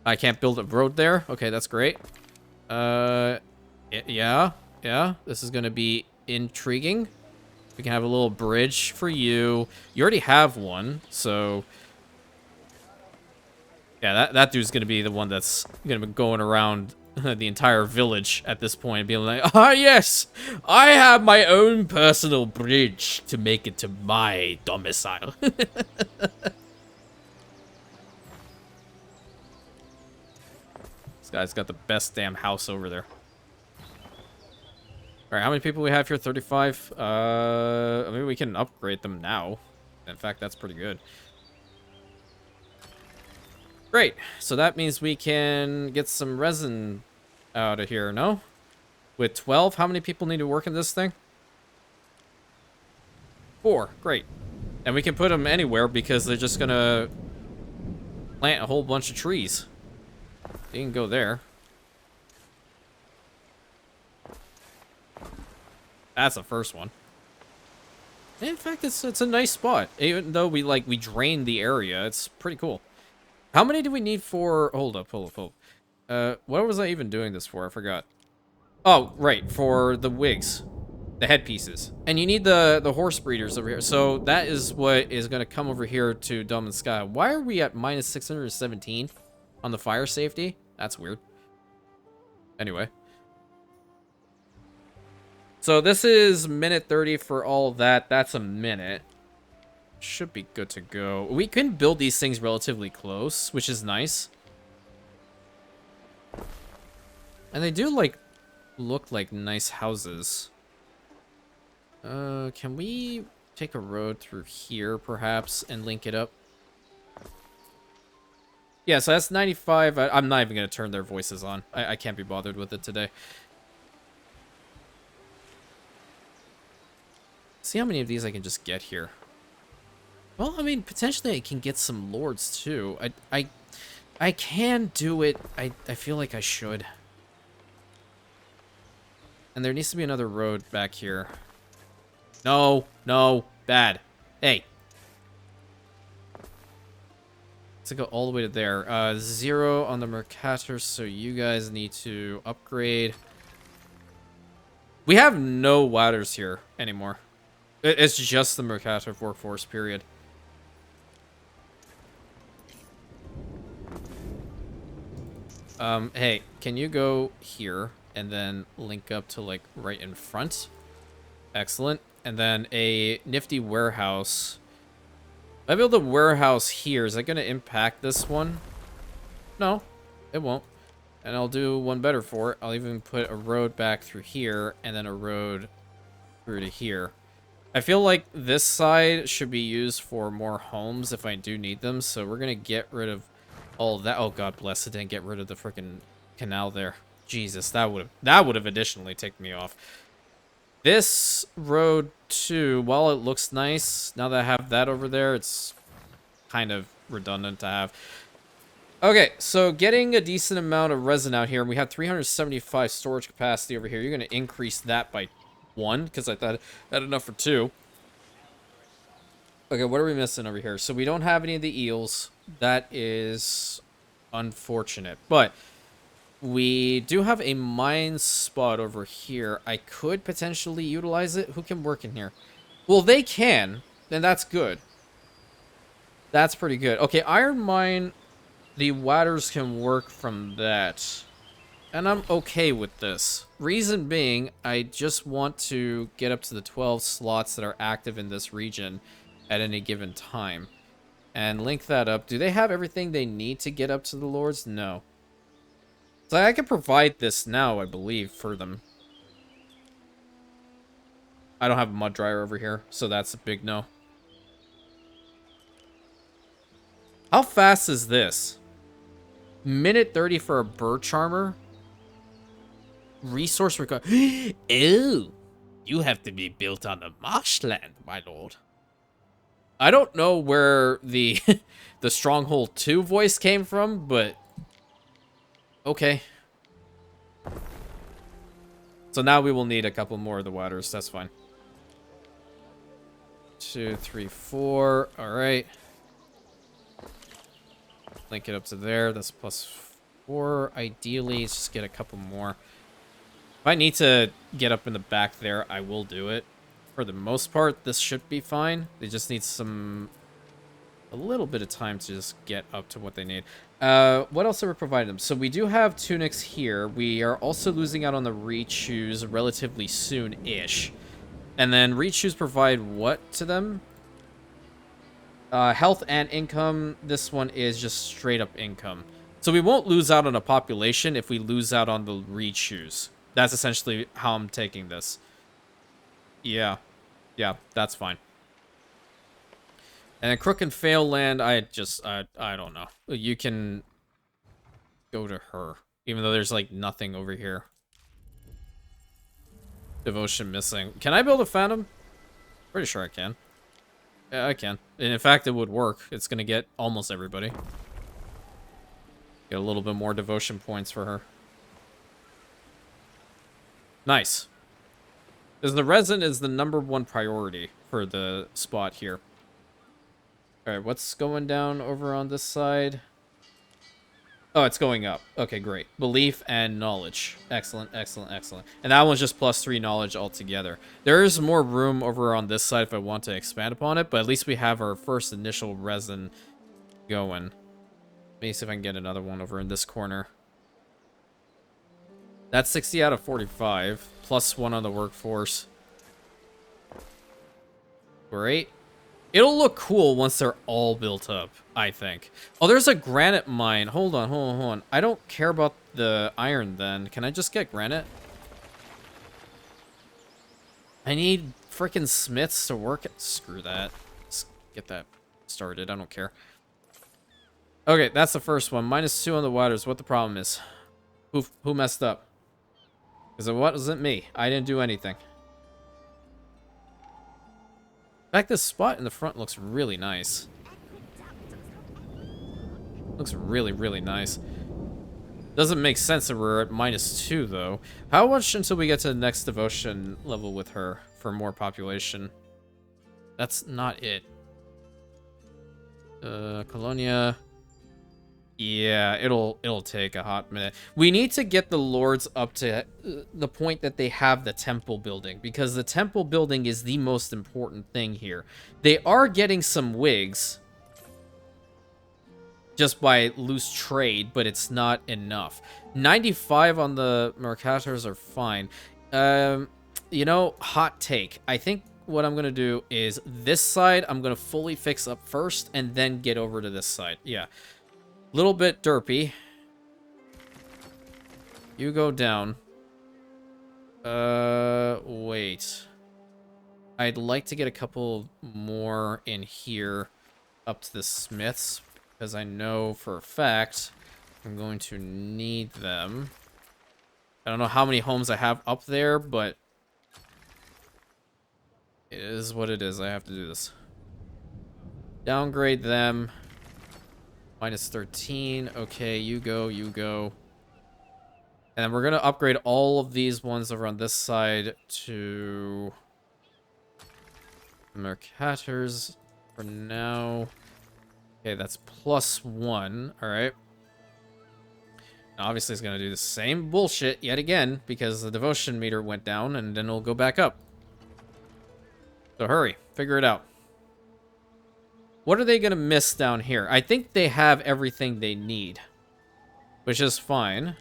I can't build a road there. Okay, that's great. Yeah. This is gonna be intriguing. We can have a little bridge for you. You already have one, so yeah, that dude's gonna be the one that's gonna be going around the entire village at this point and being like, ah, yes, I have my own personal bridge to make it to my domicile. This guy's got the best damn house over there. Alright, how many people we have here? 35. I mean, we can upgrade them now. In fact, that's pretty good. Great. So that means we can get some resin out of here, no? With 12, how many people need to work in this thing? 4. Great. And we can put them anywhere because they're just gonna plant a whole bunch of trees. You can go there. That's the first one. In fact, it's a nice spot. Even though we drained the area, it's pretty cool. How many do we need for... Hold up. What was I even doing this for? I forgot. Oh, right, for the wigs. The headpieces. And you need the horse breeders over here. So that is what is going to come over here to Dome and Sky. Why are we at minus 617 on the fire safety? That's weird. Anyway. So this is minute 30 for all that. That's a minute. Should be good to go. We can build these things relatively close, which is nice. And they do, like, look like nice houses. Can we take a road through here, perhaps, and link it up? Yeah, so that's 95. I'm not even going to turn their voices on. I can't be bothered with it today. See how many of these I can just get here. Well, I mean, potentially I can get some lords, too. I can do it. I feel like I should. And there needs to be another road back here. No, no, bad. Hey. To go all the way to there. 0 on the Mercator, so you guys need to upgrade. We have no ladders here anymore. It's just the Mercator workforce, period. Hey, can you go here and then link up to, like, right in front? Excellent. And then a nifty warehouse. If I build a warehouse here, is that going to impact this one? No, it won't. And I'll do one better for it. I'll even put a road back through here and then a road through to here. I feel like this side should be used for more homes if I do need them. So we're going to get rid of all of that. Oh, God bless it. Didn't get rid of the freaking canal there. Jesus, that would have additionally taken me off. This road, too, while it looks nice, now that I have that over there, it's kind of redundant to have. Okay, so getting a decent amount of resin out here, and we have 375 storage capacity over here. You're going to increase that by 1, because I thought I had enough for 2. Okay, what are we missing over here? So we don't have any of the eels. That is unfortunate, but we do have a mine spot over here. I could potentially utilize it. Who can work in here? Well, they can. Then that's good. That's pretty good. Okay, iron mine. The ladders can work from that. And I'm okay with this. Reason being, I just want to get up to the 12 slots that are active in this region at any given time. And link that up. Do they have everything they need to get up to the lords? No. So I can provide this now, I believe, for them. I don't have a mud dryer over here, so that's a big no. How fast is this? Minute 30 for a bird charmer? Resource required. Ew! You have to be built on the Marshland, my lord. I don't know where the the Stronghold 2 voice came from, but okay. So now we will need a couple more of the ladders. That's fine. 2, 3, 4. All right. Link it up to there. That's +4. Ideally, let's just get a couple more. If I need to get up in the back there, I will do it. For the most part, this should be fine. They just need a little bit of time to just get up to what they need. What else have we provided them? So we do have tunics here. We are also losing out on the re-choose relatively soon-ish. And then re-choose provide what to them? Health and income. This one is just straight up income. So we won't lose out on a population if we lose out on the re-choose. That's essentially how I'm taking this. Yeah. Yeah, that's fine. And then Crook and Fail Land, I don't know. You can go to her. Even though there's, like, nothing over here. Devotion missing. Can I build a Phantom? Pretty sure I can. Yeah, I can. And in fact, it would work. It's gonna get almost everybody. Get a little bit more devotion points for her. Nice. Because the resin is the #1 priority for the spot here. Alright, what's going down over on this side? Oh, it's going up. Okay, great. Belief and knowledge. Excellent, excellent, excellent. And that one's just +3 knowledge altogether. There is more room over on this side if I want to expand upon it, but at least we have our first initial resin going. Let me see if I can get another one over in this corner. That's 60 out of 45. +1 on the workforce. Great. It'll look cool once they're all built up, I think. Oh, there's a granite mine. Hold on, hold on, hold on. I don't care about the iron then. Can I just get granite? I need freaking smiths to work it. Screw that. Let's get that started. I don't care. Okay, that's the first one. -2 on the waters. What the problem is? Who messed up? Because it wasn't me. I didn't do anything. In fact, this spot in the front looks really nice. Looks really, really nice. Doesn't make sense that we're at -2, though. How much until we get to the next devotion level with her for more population? That's not it. Colonia. Yeah, it'll take a hot minute. We need to get the lords up to the point that they have the temple building, because the temple building is the most important thing here. They are getting some wigs just by loose trade, but it's not enough. 95 on the mercators are fine. You know, hot take. I think what I'm gonna do is this side I'm gonna fully fix up first and then get over to this side. Yeah. Little bit derpy. You go down. Wait. I'd like to get a couple more in here up to the smiths, because I know for a fact I'm going to need them. I don't know how many homes I have up there, but it is what it is. I have to do this. Downgrade them. -13. Okay, you go, you go. And then we're going to upgrade all of these ones over on this side to mercators for now. Okay, that's +1. All right. Now, obviously, it's going to do the same bullshit yet again because the devotion meter went down, and then it'll go back up. So hurry. Figure it out. What are they going to miss down here? I think they have everything they need, which is fine.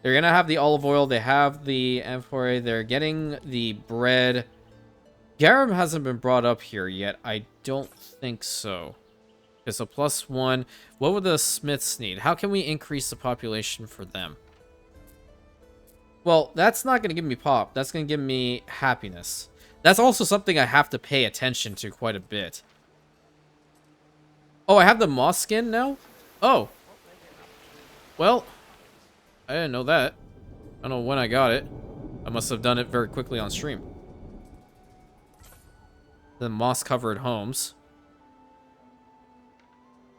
They're going to have the olive oil. They have the amphora. They're getting the bread. Garum hasn't been brought up here yet. I don't think so. Okay, so +1. What would the smiths need? How can we increase the population for them? Well, that's not going to give me pop. That's going to give me happiness. That's also something I have to pay attention to quite a bit. Oh, I have the moss skin now? Oh. Well, I didn't know that. I don't know when I got it. I must have done it very quickly on stream. The moss-covered homes.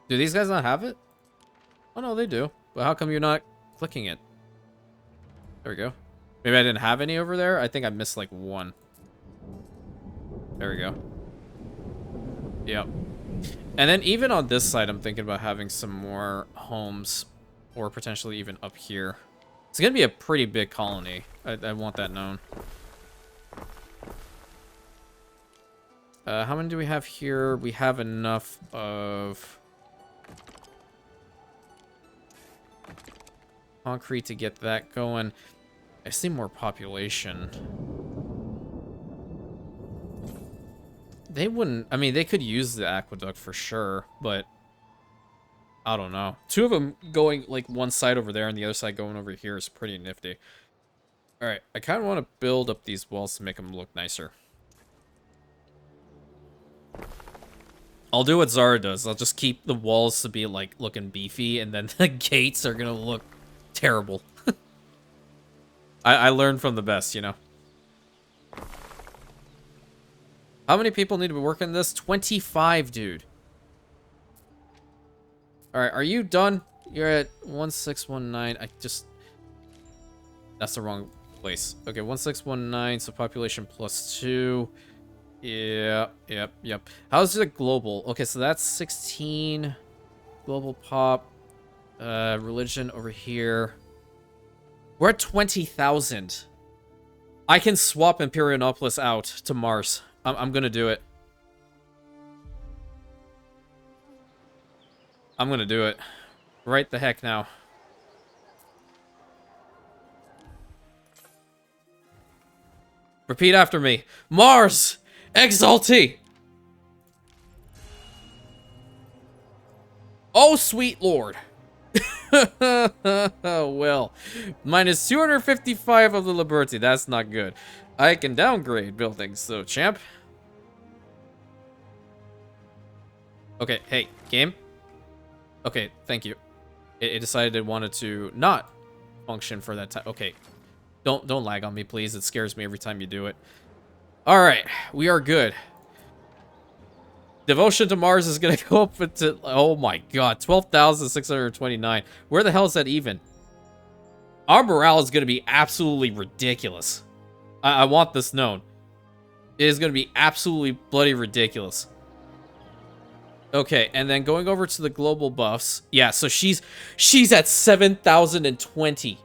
Do these guys not have it? Oh, no, they do. But how come you're not clicking it? There we go. Maybe I didn't have any over there? I think I missed, like, one. There we go. Yep. And then even on this side, I'm thinking about having some more homes, or potentially even up here. It's going to be a pretty big colony. I want that known. How many do we have here? We have enough of concrete to get that going. I see more population. They wouldn't... I mean, they could use the aqueduct for sure, but... I don't know. Two of them going, like, one side over there and the other side going over here is pretty nifty. Alright, I kind of want to build up these walls to make them look nicer. I'll do what Zara does. I'll just keep the walls to be, like, looking beefy, and then the gates are gonna look terrible. I learned from the best, you know? How many people need to be working this? 25, dude. Alright, are you done? You're at 1619. I just... That's the wrong place. Okay, 1619, so population +2. Yeah, yep. How's the global? Okay, so that's 16. Global pop. Religion over here. We're at 20,000. I can swap Imperianopolis out to Mars. I'm gonna do it. I'm gonna do it. Right the heck now. Repeat after me. Mars! Exaltee! Oh, sweet lord. Well, minus 255 of the Liberty. That's not good. I can downgrade buildings, so champ. Okay, hey, game. Okay, thank you. It decided it wanted to not function for that time. Okay, don't lag on me, please. It scares me every time you do it. All right, we are good. Devotion to Mars is gonna go up to, oh my god, 12,629. Where the hell is that even? Our morale is gonna be absolutely ridiculous. I want this known. It is gonna be absolutely bloody ridiculous. Okay, and then going over to the global buffs. Yeah, so she's at 7,020.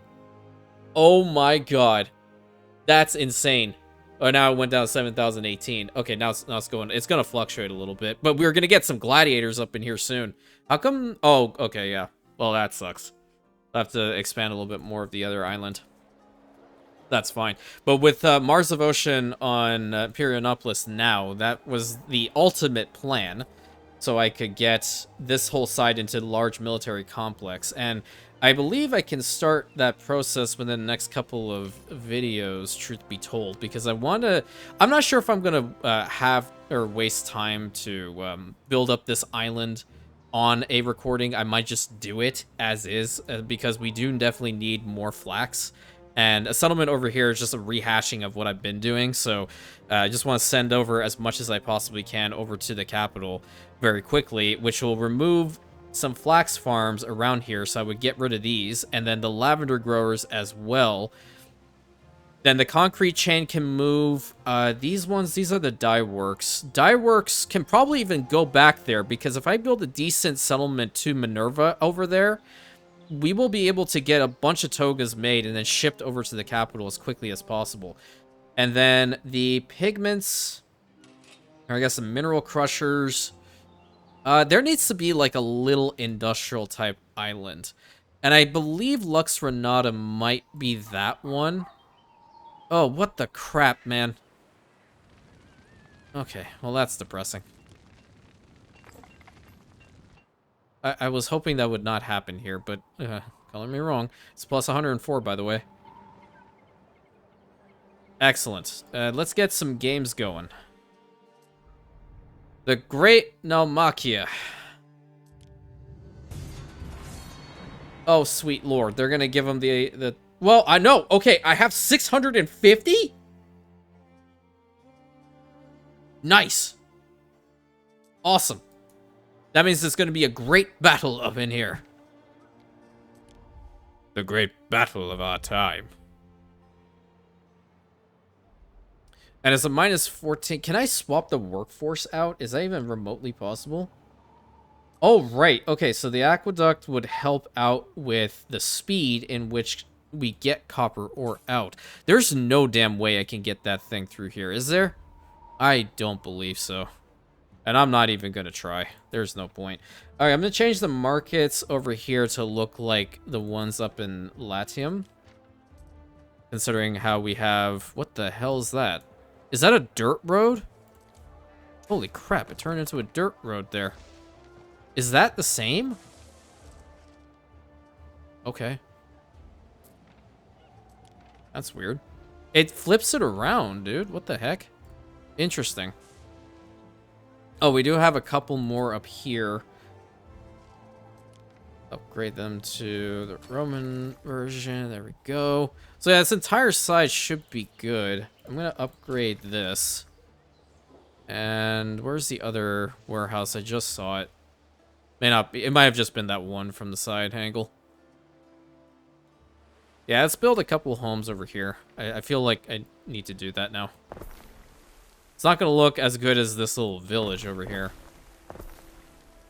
Oh my god. That's insane. Oh, now it went down to 7,018. Okay, now it's going. It's gonna fluctuate a little bit, but we're gonna get some gladiators up in here soon. How come? Oh, okay, yeah. Well, that sucks. I'll have to expand a little bit more of the other island. That's fine. But with Mars of Ocean on Imperionopolis now, that was the ultimate plan. So I could get this whole side into large military complex. And I believe I can start that process within the next couple of videos, truth be told. Because I want to... I'm not sure if I'm going to have or waste time to build up this island on a recording. I might just do it as is. Because we do definitely need more flax. And a settlement over here is just a rehashing of what I've been doing. So I just want to send over as much as I possibly can over to the capital very quickly, which will remove some flax farms around here. So I would get rid of these, and then the lavender growers as well. Then the concrete chain can move these ones. These are the dye works. Dye works can probably even go back there, because if I build a decent settlement to Minerva over there, we will be able to get a bunch of togas made and then shipped over to the capital as quickly as possible. And then the pigments, or I guess the mineral crushers, there needs to be like a little industrial type island. And I believe Lux Renata might be that one. Oh, what the crap, man. Okay, well that's depressing. I was hoping that would not happen here, but calling me wrong. It's plus 104, by the way. Excellent. Let's get some games going. The Great Naumachia. Oh, sweet lord. They're going to give him the... Well, I know. Okay, I have 650? Nice. Awesome. That means it's going to be a great battle up in here. The great battle of our time. And it's a minus 14. Can I swap the workforce out? Is that even remotely possible? Oh, right. Okay, so the aqueduct would help out with the speed in which we get copper ore out. There's no damn way I can get that thing through here, is there? I don't believe so. And I'm not even going to try. There's no point. All right, I'm going to change the markets over here to look like the ones up in Latium. Considering how we have... What the hell is that? Is that a dirt road? Holy crap, it turned into a dirt road there. Is that the same? Okay. That's weird. It flips it around, dude. What the heck? Interesting. Oh, we do have a couple more up here. Upgrade them to the Roman version. There we go. So yeah, this entire side should be good. I'm going to upgrade this. And where's the other warehouse? I just saw it. May not be. It might have just been that one from the side angle. Yeah, let's build a couple homes over here. I feel like I need to do that now. It's not going to look as good as this little village over here.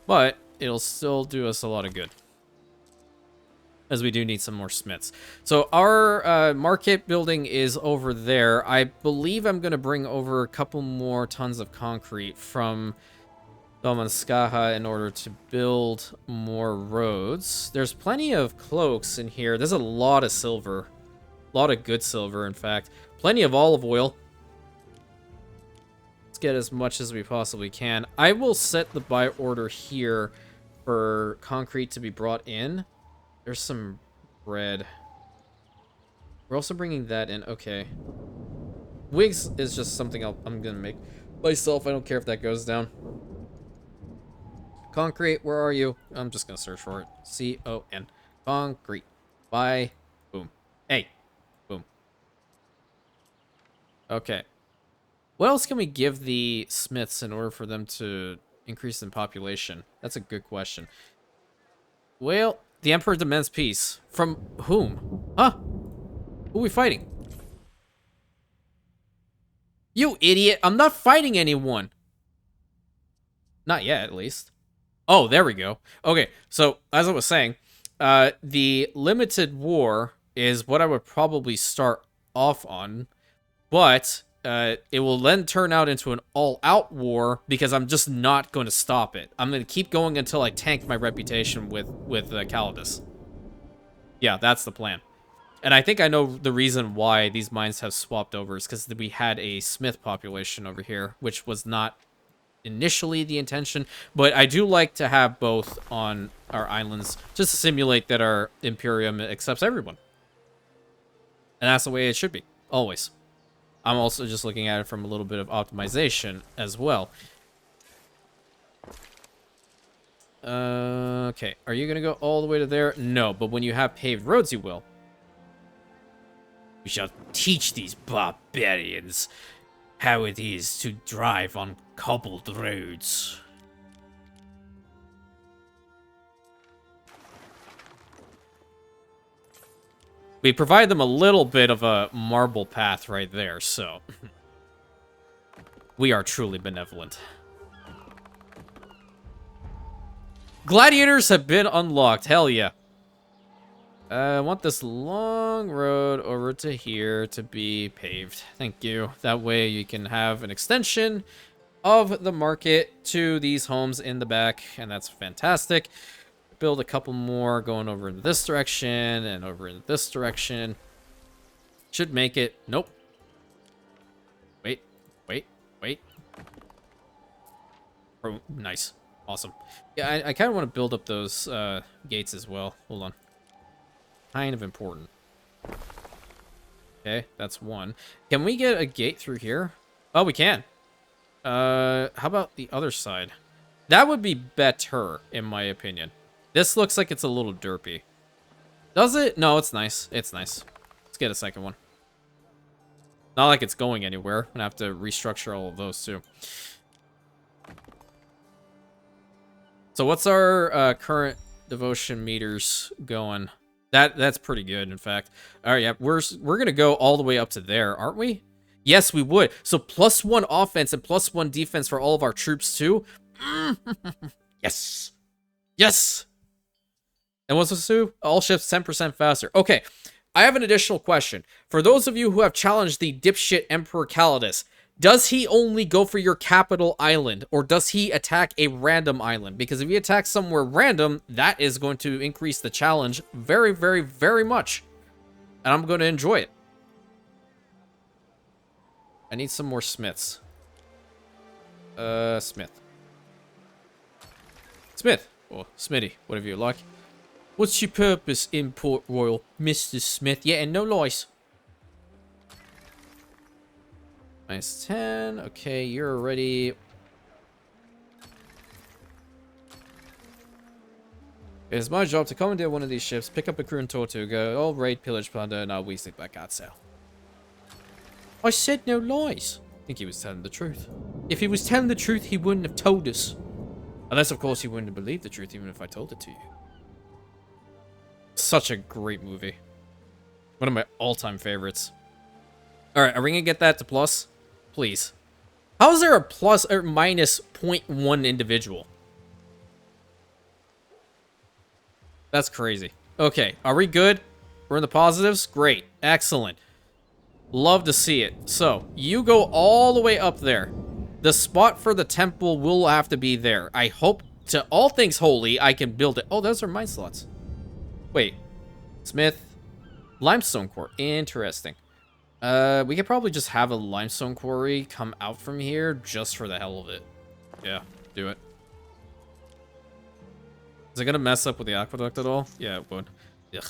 But it'll still do us a lot of good. As we do need some more smiths. So our market building is over there. I believe I'm going to bring over a couple more tons of concrete from Domanskaha in order to build more roads. There's plenty of cloaks in here. There's a lot of silver. A lot of good silver, in fact. Plenty of olive oil. Let's get as much as we possibly can. I will set the buy order here for concrete to be brought in. There's some bread. We're also bringing that in. Okay. Wigs is just something I'm gonna make myself. I don't care if that goes down. Concrete, where are you? I'm just gonna search for it. C-O-N. Concrete. Bye. Boom. Hey. Boom. Okay. What else can we give the smiths in order for them to increase in population? That's a good question. Well, the Emperor demands peace. From whom? Huh? Who are we fighting? You idiot! I'm not fighting anyone! Not yet, at least. Oh, there we go. Okay, so, as I was saying, the limited war is what I would probably start off on, but it will then turn out into an all-out war because I'm just not going to stop it. I'm going to keep going until I tank my reputation with Calidus. Yeah, that's the plan. And I think I know the reason why these mines have swapped over is because we had a smith population over here, which was not initially the intention, but I do like to have both on our islands just to simulate that our Imperium accepts everyone. And that's the way it should be, always. I'm also just looking at it from a little bit of optimization as well. Okay, are you going to go all the way to there? No, but when you have paved roads, you will. We shall teach these barbarians how it is to drive on cobbled roads. We provide them a little bit of a marble path right there, so we are truly benevolent. Gladiators have been unlocked. Hell yeah. I want this long road over to here to be paved. Thank you. That way you can have an extension of the market to these homes in the back, and that's fantastic. Build a couple more going over in this direction and over in this direction. Should make it. Nope. Wait. Oh, nice. Awesome. Yeah, I kind of want to build up those gates as well. Hold on. Kind of important. Okay, that's one. Can we get a gate through here? Oh, we can. How about the other side? That would be better, in my opinion. This looks like it's a little derpy. Does it? No, it's nice. It's nice. Let's get a second one. Not like it's going anywhere. I'm gonna have to restructure all of those, too. So what's our current devotion meters going? That's pretty good, in fact. All right, yeah, we're gonna go all the way up to there, aren't we? Yes, we would. So +1 offense and +1 defense for all of our troops too. Yes, yes. And what's this do? All ships 10% faster. Okay, I have an additional question for those of you who have challenged the dipshit Emperor Calidus. Does he only go for your capital island, or does he attack a random island? Because if he attacks somewhere random, that is going to increase the challenge very, very, very much. And I'm going to enjoy it. I need some more smiths. Smith. Smith. Or Smitty, whatever you like. What's your purpose in Port Royal, Mr. Smith? Yeah, and no lies. -10. Okay, you're ready. It's my job to commandeer one of these ships, pick up a crew in Tortuga, all raid, pillage, plunder, and I'll weasel back out south. I said no lies. I think he was telling the truth. If he was telling the truth, he wouldn't have told us. Unless, of course, he wouldn't have believed the truth, even if I told it to you. Such a great movie. One of my all-time favorites. Alright, are we gonna get that to plus? Please. How is there a plus or minus 0.1 individual? That's crazy. Okay, are we good? We're in the positives? Great. Excellent. Love to see it. So, you go all the way up there. The spot for the temple will have to be there. I hope, to all things holy, I can build it. Oh, those are mine slots. Wait. Smith. Limestone core. Interesting. We could probably just have a limestone quarry come out from here just for the hell of it. Yeah, do it. Is it gonna mess up with the aqueduct at all? Yeah, it would. Ugh.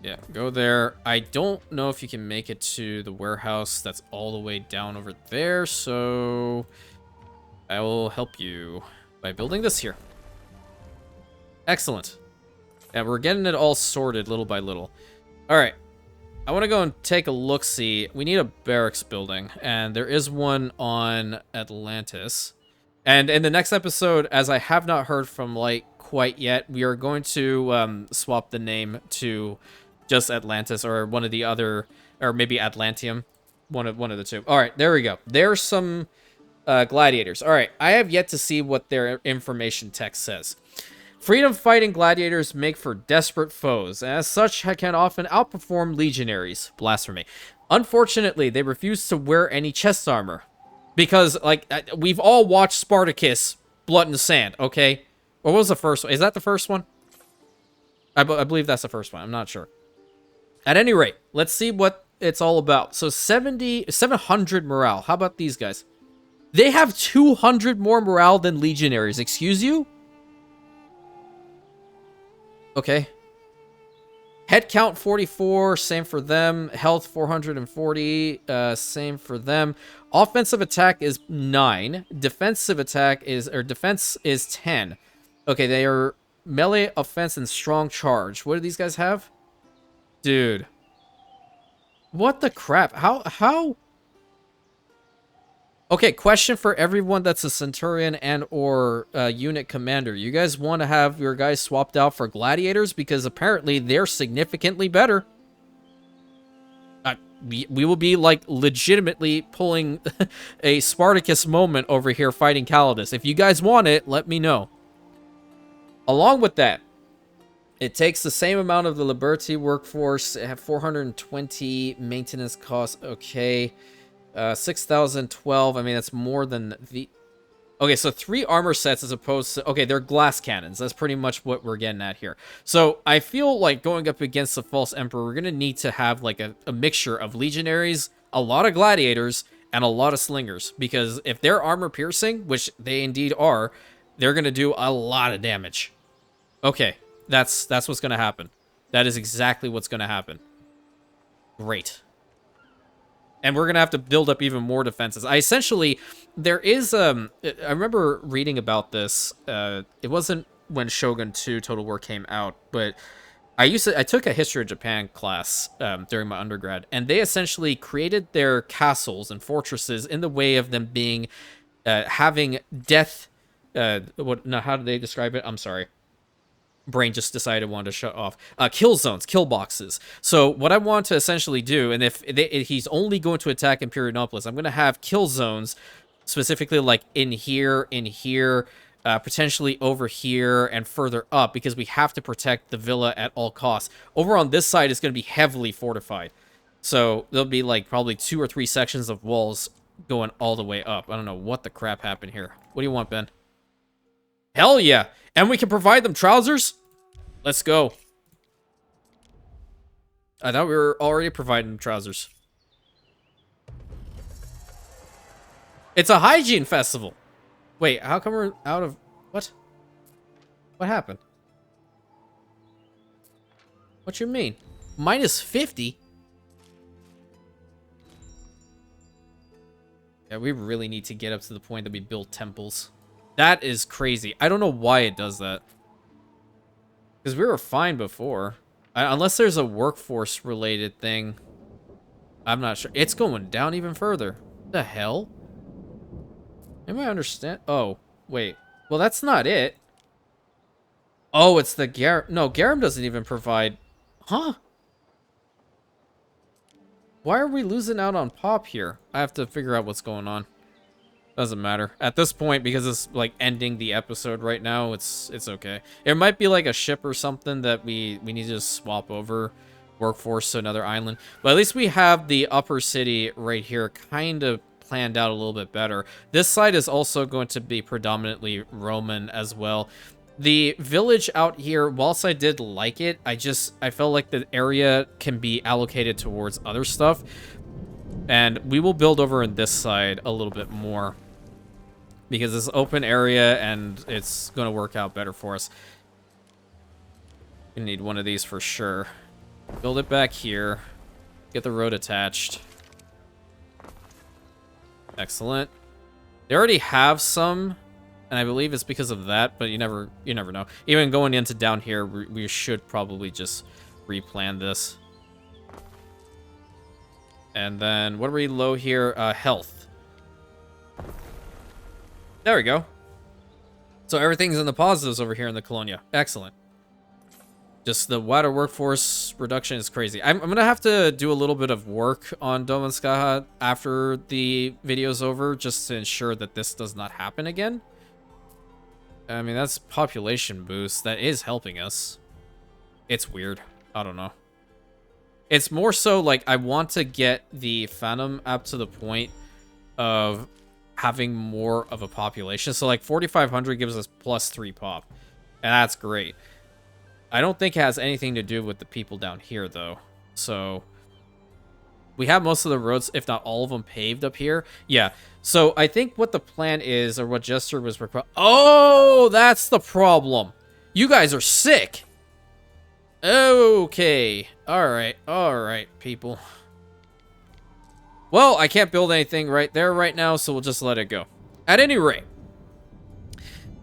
Yeah, go there. I don't know if you can make it to the warehouse that's all the way down over there, so I will help you by building this here. Excellent. Yeah, we're getting it all sorted little by little. All right. I want to go and take a look-see. We need a barracks building, and there is one on Atlantis. And in the next episode, as I have not heard from Light quite yet, we are going to swap the name to just Atlantis or one of the other, or maybe Atlantium, one of the two. All right, there we go. There's some gladiators. All right, I have yet to see what their information text says. Freedom-fighting gladiators make for desperate foes, and as such can often outperform legionaries. Blasphemy. Unfortunately, they refuse to wear any chest armor. Because, like, we've all watched Spartacus, Blood and Sand, okay? Or what was the first one? Is that the first one? I believe that's the first one. I'm not sure. At any rate, let's see what it's all about. So 700 morale. How about these guys? They have 200 more morale than legionaries. Excuse you? Okay. Head count 44, same for them. Health 440, same for them. Offensive attack is 9. Defensive attack is, or defense is 10. Okay, they are melee, offense, and strong charge. What do these guys have? Dude. What the crap? How? Okay, question for everyone that's a Centurion and or unit commander. You guys want to have your guys swapped out for gladiators? Because apparently they're significantly better. We will be, like, legitimately pulling a Spartacus moment over here fighting Calidus. If you guys want it, let me know. Along with that, it takes the same amount of the Liberty workforce. It have 420 maintenance costs. Okay. 6,012. I mean, that's more than the... Okay, so 3 armor sets as opposed to... Okay, they're glass cannons. That's pretty much what we're getting at here. So I feel like going up against the False Emperor, we're going to need to have like a mixture of legionaries, a lot of gladiators, and a lot of slingers. Because if they're armor piercing, which they indeed are, they're going to do a lot of damage. Okay, that's what's going to happen. That is exactly what's going to happen. Great. And we're going to have to build up even more defenses. There is, I remember reading about this. It wasn't when Shogun 2 Total War came out, but I took a History of Japan class during my undergrad, and they essentially created their castles and fortresses in the way of them being, having death, how do they describe it? I'm sorry. Brain just decided wanted to shut off. Kill zones, kill boxes. So what I want to essentially do, and if he's only going to attack Imperianopolis, I'm going to have kill zones, specifically like in here, potentially over here, and further up, because we have to protect the villa at all costs. Over on this side is going to be heavily fortified. So there'll be like probably 2 or 3 sections of walls going all the way up. I don't know what the crap happened here. What do you want, Ben? Hell yeah! And we can provide them trousers? Let's go. I thought we were already providing them trousers. It's a hygiene festival. Wait, how come we're out of... What? What happened? What you mean? Minus 50? Yeah, we really need to get up to the point that we build temples. That is crazy. I don't know why it does that. Because we were fine before. Unless there's a workforce-related thing. I'm not sure. It's going down even further. What the hell? Am I understand? Oh, wait. Well, that's not it. Oh, it's the Garum. No, Garum doesn't even provide... Huh? Why are we losing out on Pop here? I have to figure out what's going on. Doesn't matter. At this point, because it's like ending the episode right now, it's okay. It might be like a ship or something that we need to just swap over workforce to another island. But at least we have the upper city right here kind of planned out a little bit better. This side is also going to be predominantly Roman as well. The village out here, whilst I did like it, I felt like the area can be allocated towards other stuff. And we will build over in this side a little bit more. because it's open area and it's going to work out better for us. We need one of these for sure. Build it back here. Get the road attached. Excellent. They already have some, and I believe it's because of that, but you never know. Even going into down here, we should probably just replan this. And then, what are we low here? Health. There we go. So everything's in the positives over here in the Colonia. Excellent. Just the water workforce reduction is crazy. I'm going to have to do a little bit of work on Domanskaja after the video's over, just to ensure that this does not happen again. I mean, that's population boost. That is helping us. It's weird. I don't know. It's more so like I want to get the Phantom up to the point of having more of a population. So like 4,500 gives us +3 pop. And that's great. I don't think it has anything to do with the people down here, though. So we have most of the roads, if not all of them, paved up here. Yeah. So I think what the plan is, or what Jester was... Oh, that's the problem. You guys are sick. Okay. All right, people. Well, I can't build anything right there right now, so we'll just let it go. At any rate,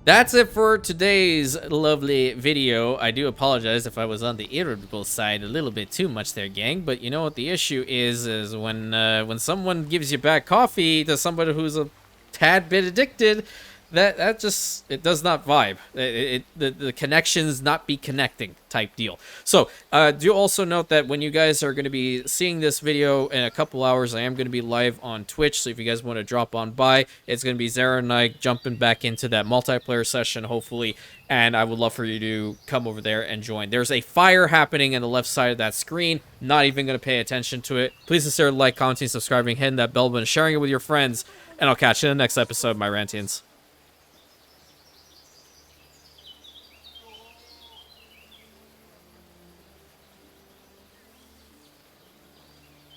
that's it for today's lovely video. I do apologize if I was on the irritable side a little bit too much there, gang. But you know what the issue is when someone gives you bad coffee to somebody who's a tad bit addicted, that just, it does not vibe. The connections not be connecting type deal. So do also note that when you guys are going to be seeing this video in a couple hours, I am going to be live on Twitch. So if you guys want to drop on by, it's going to be Zara and I jumping back into that multiplayer session, hopefully. And I would love for you to come over there and join. There's a fire happening on the left side of that screen. Not even going to pay attention to it. Please consider like, commenting, subscribing, hitting that bell button, sharing it with your friends. And I'll catch you in the next episode, my Rantians.